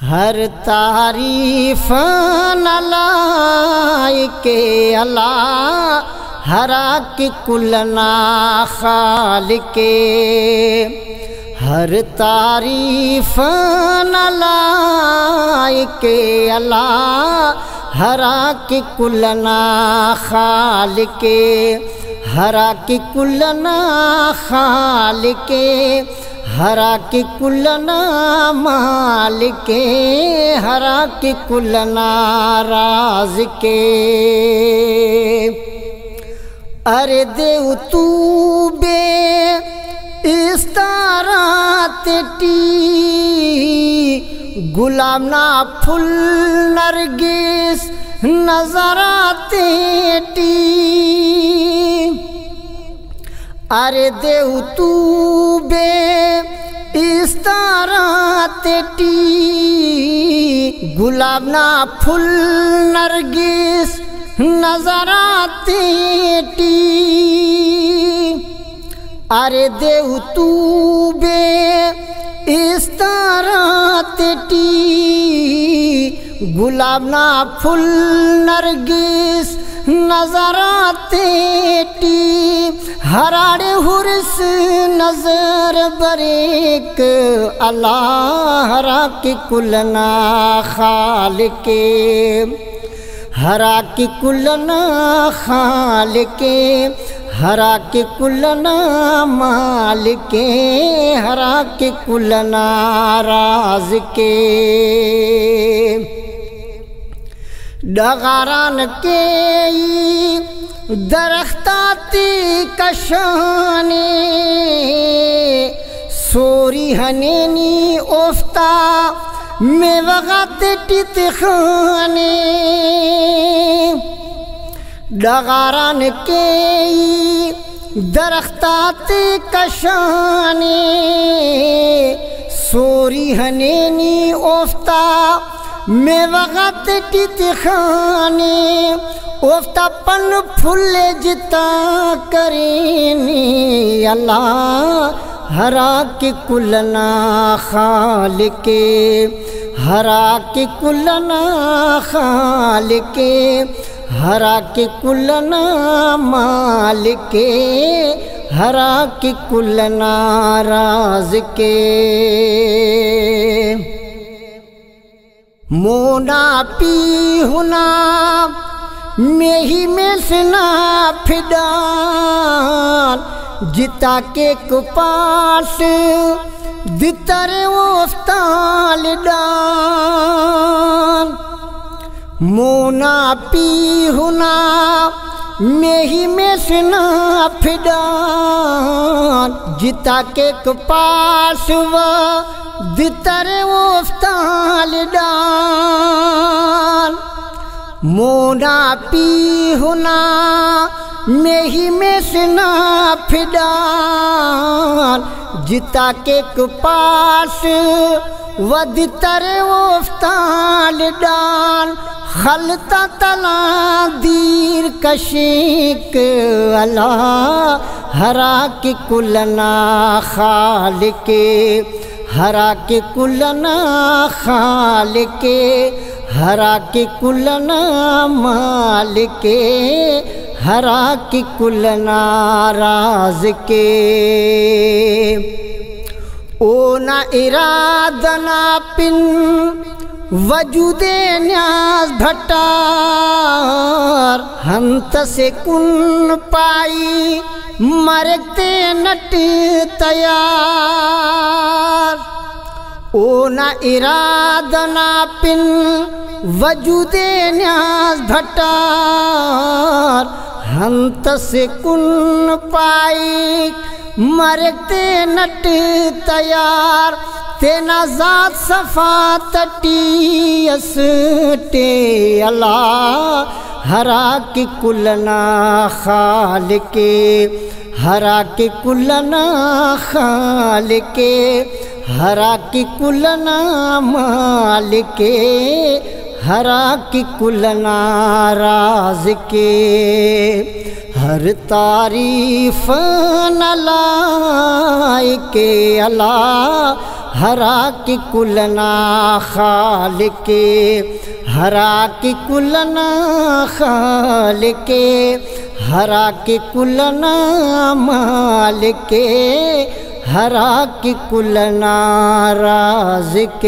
ہر تعریف نلائق اللہ ہراک کلنا خالق ہر تعریف نلائق اللہ ہراک کلنا خالق ہراک کلنا خالق ہراک کلنا مالک ہراک کلنا رازق ارے دیو تو بے استارات ٹی غلام نا پھل نرگس نظرات ٹی ارے دیو تو بے استارات ٹی غلام نا پھل نرگس نظرات ٹی ارے دیو تو بے استارات ٹی غلام نا پھل نرگس نظرات ٹی ہراڑے حرس نظر بریک اللہ ہراک کلنا خالق ہراک کلنا خالق ہراک کلنا مالک ہراک کلنا رازق ڈغاران کے درختاتی کشانے سوری ہنینی افتا میں وغت ٹیت خانے ڈغاران کے درختات کشانے سوری ہنینی افتا میں وغت ٹیت خانے افتا پن پھل جتا کرینی اللہ ہراک کلنا خالق ہراک کلنا خالق ہراک کلنا مالک ہراک کلنا رازق مونا پی ہونا میں ہی میں سنا پھدان جتا کے کپاس دتر وفتال دان مونا پی ہونا میں ہی میں سنا پھدان جتا کے کپاس و دتر وفتال دان مونا پی ہونا میں ہی میں سنا پھدان جتا کے کپاس ود تر وفتال دان خلطہ تلا دیر کشیک اللہ ہراک کلنا خالق ہراک کلنا خالق ہراک کلنا مالک ہراک کلنا رازق اونا ارادنا پن وجود نیاز بھٹار ہنت سے کن پائی مرکتے نٹ تیار اونا ارادنا پن وجود نیاز بھٹار ہنت سے کن پائی مرکتے نٹ تیار تینا ذات صفات ٹی اسٹے اللہ ہراک کلنا خالق ہراک کلنا خالق ہراک کلنا مالک ہراک کلنا رازق ہر تعریف نہ لائق اللہ ہرا کی کلنا خالق ہرا کی کلنا خالق ہرا کی کلنا مالک ہرا کی کلنا رازق